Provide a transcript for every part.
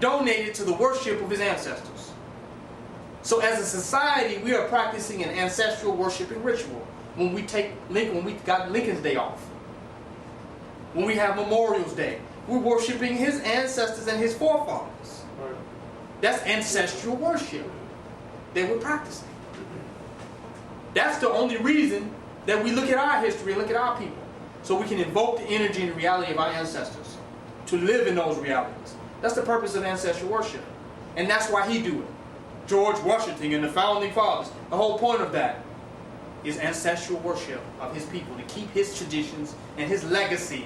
donated to the worship of his ancestors. So as a society, we are practicing an ancestral worshiping ritual when we got Lincoln's Day off. When we have Memorial's Day, we're worshiping his ancestors and his forefathers. Right. That's ancestral worship that we're practicing. That's the only reason that we look at our history and look at our people. So we can invoke the energy and the reality of our ancestors to live in those realities. That's the purpose of ancestral worship. And that's why he do it. George Washington and the founding fathers, the whole point of that is ancestral worship of his people, to keep his traditions and his legacy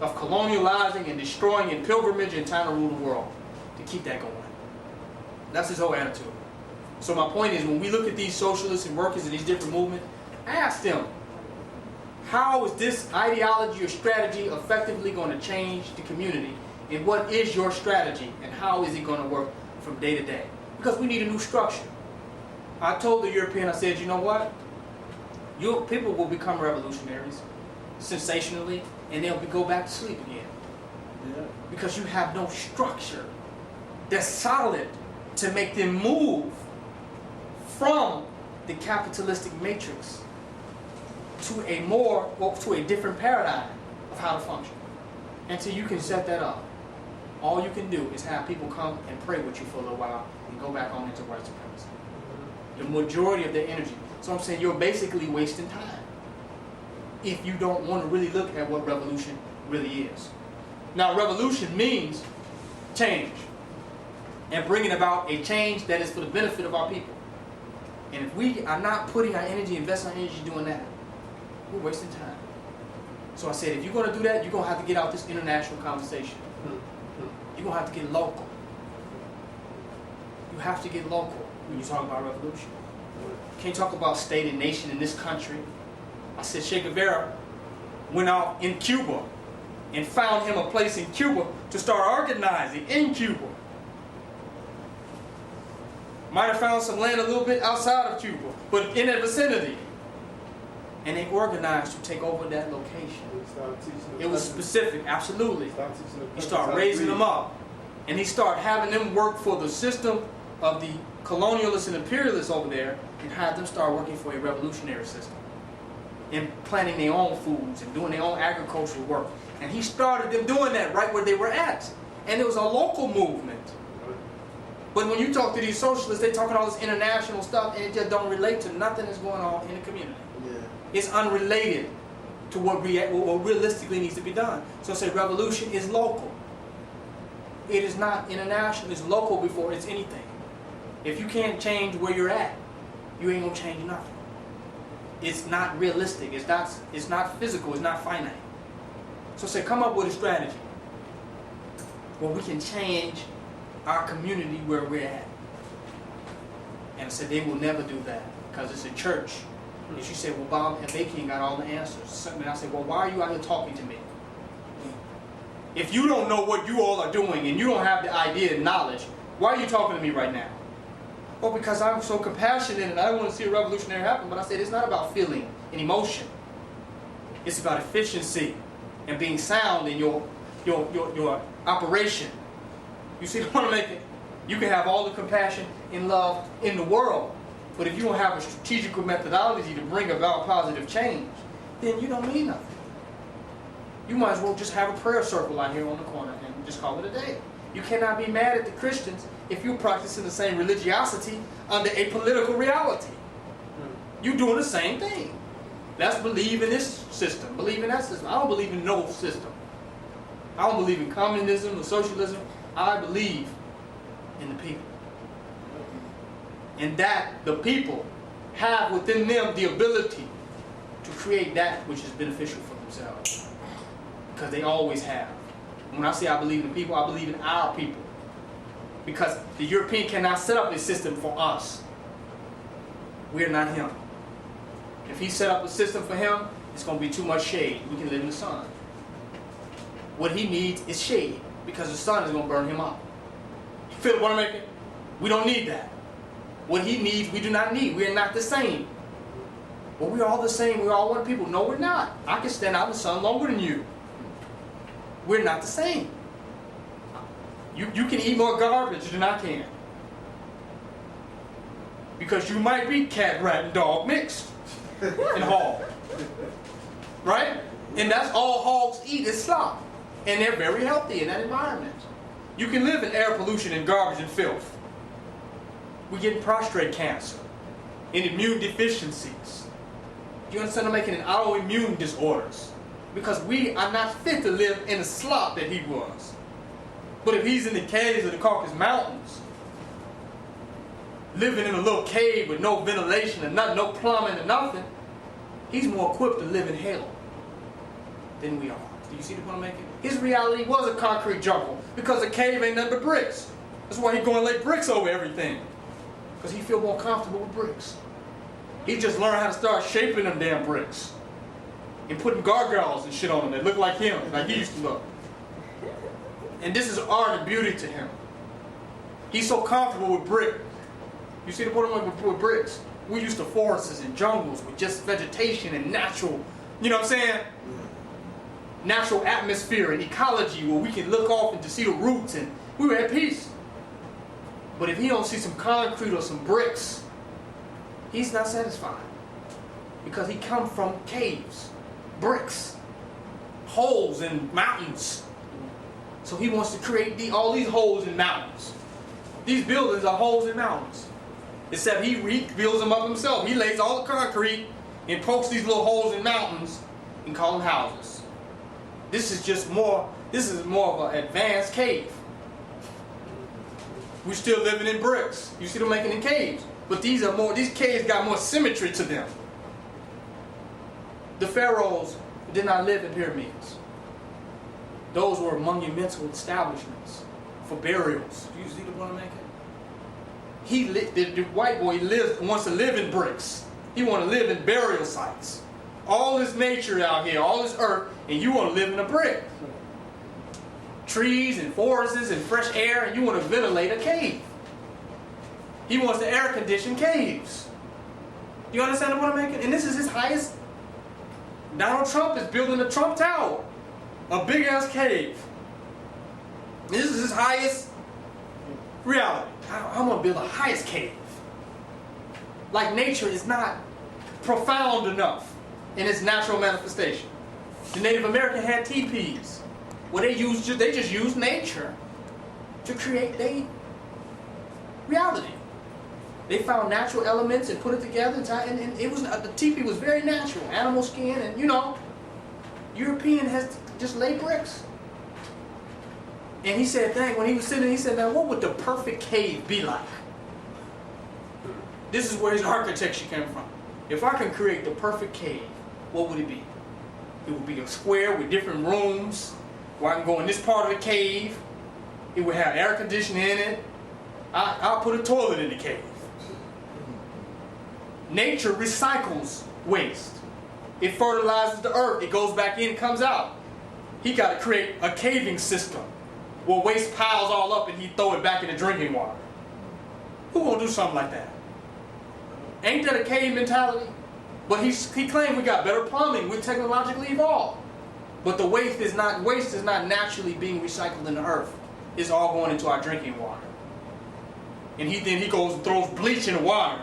of colonializing and destroying and pilgrimage and trying to rule the world, to keep that going. That's his whole attitude. So my point is, when we look at these socialists and workers and these different movements, ask them, how is this ideology or strategy effectively going to change the community? And what is your strategy? And how is it going to work from day to day? Because we need a new structure. I told the European, I said, you know what? Your people will become revolutionaries, sensationally, and they'll go back to sleep again. Yeah. Because you have no structure that's solid to make them move from the capitalistic matrix to a different paradigm of how to function. Until you can set that up, all you can do is have people come and pray with you for a little while and go back on into white supremacy. The majority of their energy. So I'm saying you're basically wasting time if you don't want to really look at what revolution really is. Now, revolution means change and bringing about a change that is for the benefit of our people. And if we are not putting our energy, investing our energy doing that, we're wasting time. So I said, if you're going to do that, you're going to have to get out this international conversation. You're going to have to get local. You have to get local when you talk about revolution. You can't talk about state and nation in this country. I said Che Guevara went out in Cuba and found him a place in Cuba to start organizing in Cuba. Might have found some land a little bit outside of Cuba, but in that vicinity. And they organized to take over that location. It was specific, absolutely. He started raising them up. And he started having them work for the system of the colonialists and imperialists over there, and had them start working for a revolutionary system. And planting their own foods and doing their own agricultural work. And he started them doing that right where they were at. And it was a local movement. But when you talk to these socialists, they talking all this international stuff, and it just don't relate to nothing that's going on in the community. Yeah. It's unrelated to what realistically needs to be done. So I say revolution is local. It is not international. It's local before it's anything. If you can't change where you're at, you ain't gonna change nothing. It's not realistic. It's not physical. It's not finite. So I say come up with a strategy where we can change our community where we're at. And I said they will never do that because it's a church. And she said, well, Bob, and they ain't got all the answers. And I said, well, why are you out here talking to me? If you don't know what you all are doing and you don't have the idea and knowledge, why are you talking to me right now? Well, because I'm so compassionate and I want to see a revolutionary happen. But I said, it's not about feeling and emotion. It's about efficiency and being sound in your operation. You see what I'm making? You can have all the compassion and love in the world, but if you don't have a strategical methodology to bring about positive change, then you don't mean nothing. You might as well just have a prayer circle out here on the corner and just call it a day. You cannot be mad at the Christians if you're practicing the same religiosity under a political reality. You're doing the same thing. Let's believe in this system, believe in that system. I don't believe in no system. I don't believe in communism or socialism. I believe in the people. And that the people have within them the ability to create that which is beneficial for themselves. Because they always have. When I say I believe in the people, I believe in our people. Because the European cannot set up a system for us. We're not him. If he set up a system for him, it's going to be too much shade. We can live in the sun. What he needs is shade. Because the sun is going to burn him up. You feel what I'm making? We don't need that. What he needs, we do not need. We are not the same. Well, we're all the same. We're all one people. No, we're not. I can stand out in the sun longer than you. We're not the same. You can eat more garbage than I can. Because you might be cat, rat, and dog mixed in hog. Right? And that's all hogs eat is slop. And they're very healthy in that environment. You can live in air pollution and garbage and filth. We're getting prostate cancer and immune deficiencies. Do you understand? I'm making an autoimmune disorders. Because we are not fit to live in the slop that he was. But if he's in the caves of the Caucasus Mountains, living in a little cave with no ventilation and nothing, no plumbing and nothing, he's more equipped to live in hell than we are. Do you see the point I'm making? His reality was a concrete jungle because the cave ain't nothing but bricks. That's why he's going to lay bricks over everything. Because he feel more comfortable with bricks. He just learned how to start shaping them damn bricks. And putting gargoyles and shit on them that look like him, like he used to look. And this is art and beauty to him. He's so comfortable with brick. You see the point I'm making with bricks? We used to forests and jungles with just vegetation and natural, you know what I'm saying? Natural atmosphere and ecology where we can look off and to see the roots and we were at peace. But if he don't see some concrete or some bricks, he's not satisfied. Because he come from caves, bricks, holes in mountains. So he wants to create all these holes in mountains. These buildings are holes in mountains. Except he builds them up himself. He lays all the concrete and pokes these little holes in mountains and call them houses. This is more of an advanced cave. We're still living in bricks. You see them making in caves. But these caves got more symmetry to them. The pharaohs did not live in pyramids. Those were monumental establishments for burials. Do you see the point I'm making? The white boy wants to live in bricks. He wants to live in burial sites. All this nature out here, all this earth, and you want to live in a brick. Trees and forests and fresh air, and you want to ventilate a cave. He wants to air condition caves. Do you understand what I'm making? And this is his highest. Donald Trump is building a Trump Tower. A big ass cave. This is his highest reality. I'm going to build the highest cave. Like nature is not profound enough in its natural manifestation. The Native American had teepees where they just used nature to create their reality. They found natural elements and put it together, and it was the teepee was very natural, animal skin, and European has just laid bricks. And he said, when he was sitting, he said, now what would the perfect cave be like? This is where his architecture came from. If I can create the perfect cave, what would it be? It would be a square with different rooms where I can go in this part of the cave. It would have air conditioning in it. I'll put a toilet in the cave. Nature recycles waste. It fertilizes the earth. It goes back in, comes out. He got to create a caving system where waste piles all up and he throw it back in the drinking water. Who gonna do something like that? Ain't that a cave mentality? But he claimed we got better plumbing. We're technologically evolved. But the waste is not naturally being recycled in the earth. It's all going into our drinking water. And then he goes and throws bleach in the water.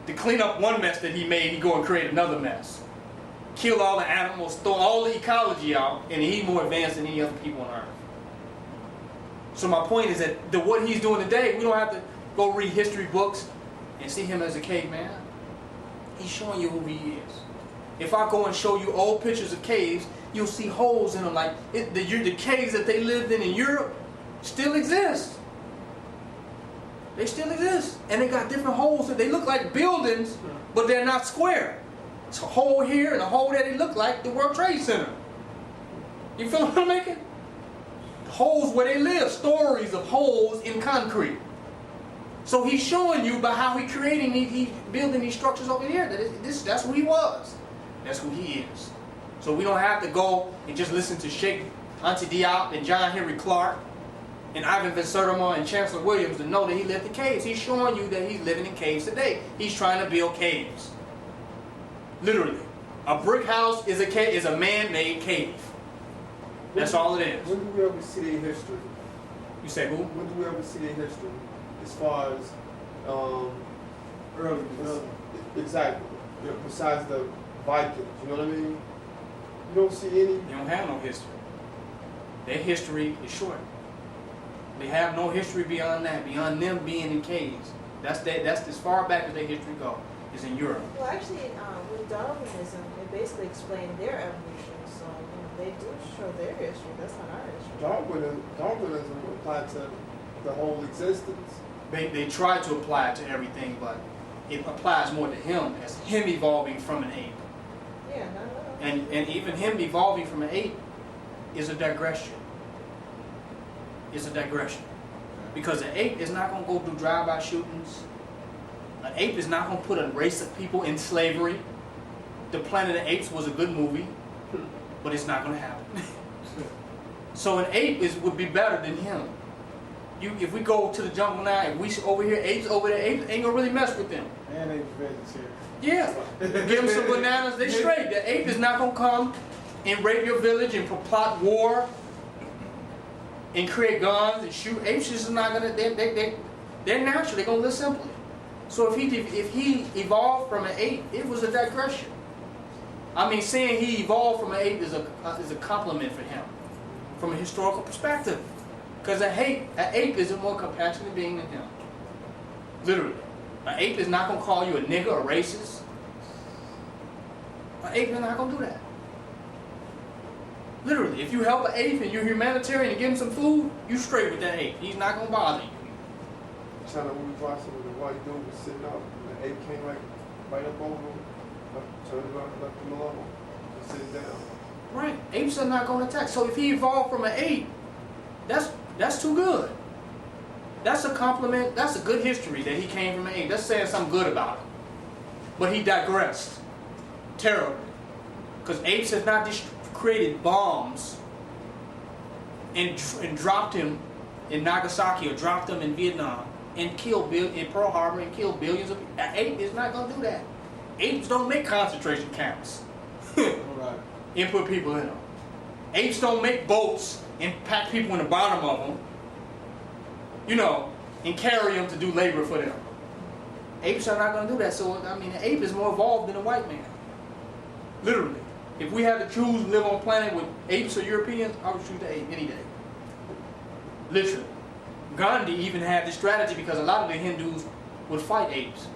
To clean up one mess that he made, he go and create another mess. Kill all the animals, throw all the ecology out, and he's more advanced than any other people on earth. So my point is that what he's doing today, we don't have to go read history books and see him as a caveman. He's showing you who he is. If I go and show you old pictures of caves, you'll see holes in them. Like the caves that they lived in Europe still exist. They still exist. And they got different holes that they look like buildings, but they're not square. It's a hole here and a hole there. They look like the World Trade Center. You feel what I'm making? Holes where they live. Stories of holes in concrete. So he's showing you by how he's building these structures over here. That's who he was. That's who he is. So we don't have to go and just listen to Sheikh Anta Diop and John Henry Clark and Ivan Van Sertima and Chancellor Williams to know that he lived in caves. He's showing you that he's living in caves today. He's trying to build caves. Literally. A brick house is a man-made cave. That's all it is. When do we ever see their history? You say who? When do we ever see in history, as far as Early development. exactly, besides the Vikings, you know what I mean? You don't see any. They don't have no history. Their history is short. They have no history beyond that, beyond them being in caves. That's as far back as their history goes. Is in Europe. Well, actually, with Darwinism, it basically explained their evolution. So they do show their history. That's not our history. Darwinism applied to the whole existence. They try to apply it to everything, but it applies more to him as him evolving from an ape. Yeah, not at all. And even him evolving from an ape is a digression. It's a digression. Because an ape is not going to go do drive-by shootings. An ape is not going to put a race of people in slavery. The Planet of the Apes was a good movie, but it's not going to happen. So an ape would be better than him. If we go to the jungle now, if we over here, apes over there, apes ain't going to really mess with them. And they vegetarian. Yeah. Give them some bananas, they straight. The ape is not going to come and rape your village and plot war and create guns and shoot. Apes just not going to, they're natural, they're going to live simply. So if he evolved from an ape, it was a digression. I mean, saying he evolved from an ape is a compliment for him from a historical perspective. Because an ape is a more compassionate being than him. Literally. An ape is not going to call you a nigger or racist. An ape is not going to do that. Literally. If you help an ape and you're humanitarian and give him some food, you straight with that ape. He's not going to bother you. China, we was watching when the white dude was sitting up, and the ape came right up over him, turned around and left him alone, and sitting down. Right. Apes are not going to attack. So if he evolved from an ape, that's too good. That's a compliment. That's a good history that he came from an ape. That's saying something good about him. But he digressed terribly. Because apes have not created bombs and dropped him in Nagasaki or dropped them in Vietnam and killed in Pearl Harbor and killed billions of people. An ape is not going to do that. Apes don't make concentration camps and put people in them. Apes don't make boats and pack people in the bottom of them, and carry them to do labor for them. Apes are not going to do that. So, I mean, an ape is more evolved than a white man. Literally. If we had to choose to live on a planet with apes or Europeans, I would choose the ape any day. Literally. Gandhi even had this strategy because a lot of the Hindus would fight apes.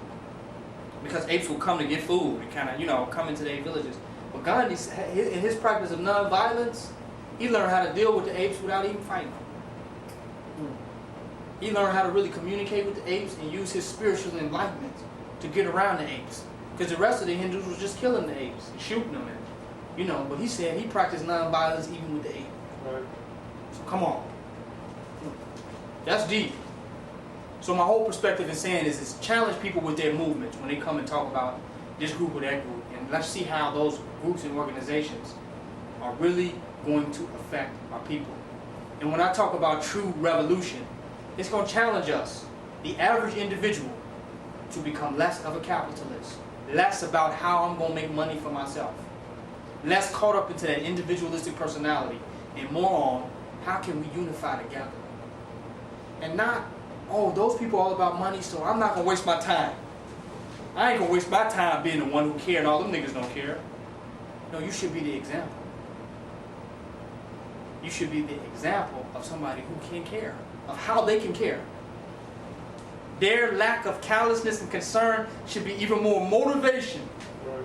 Because apes would come to get food and kind of, come into their villages. But Gandhi, in his practice of non-violence, he learned how to deal with the apes without even fighting them. He learned how to really communicate with the apes and use his spiritual enlightenment to get around the apes. Because the rest of the Hindus was just killing the apes and shooting them. But he said he practiced non-violence even with the ape. Right. So come on. That's deep. So my whole perspective in saying is challenge people with their movements when they come and talk about this group or that group. And let's see how those groups and organizations are really going to affect our people. And when I talk about true revolution, it's going to challenge us, the average individual, to become less of a capitalist, less about how I'm going to make money for myself, less caught up into that individualistic personality, and more on how can we unify together. And not, those people are all about money, so I'm not going to waste my time. I ain't going to waste my time being the one who care and all them niggas don't care. No, you should be the example. You should be the example of somebody who can care, of how they can care. Their lack of callousness and concern should be even more motivation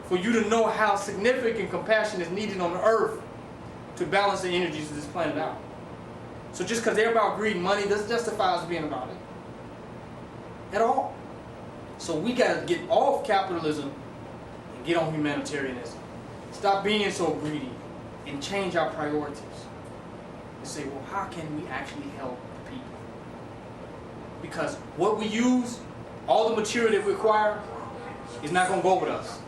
for you to know how significant compassion is needed on the earth to balance the energies of this planet out. So just because they're about greed and money doesn't justify us being about it. At all. So we got to get off capitalism and get on humanitarianism. Stop being so greedy and change our priorities. And say, well, how can we actually help the people? Because what we use, all the material that we acquire, is not going to go with us.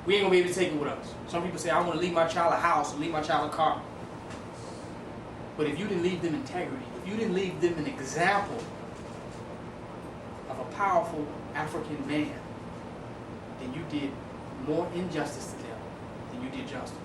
We ain't going to be able to take it with us. Some people say, I want to leave my child a house or leave my child a car. But if you didn't leave them integrity, if you didn't leave them an example of a powerful African man, then you did more injustice to them than you did justice.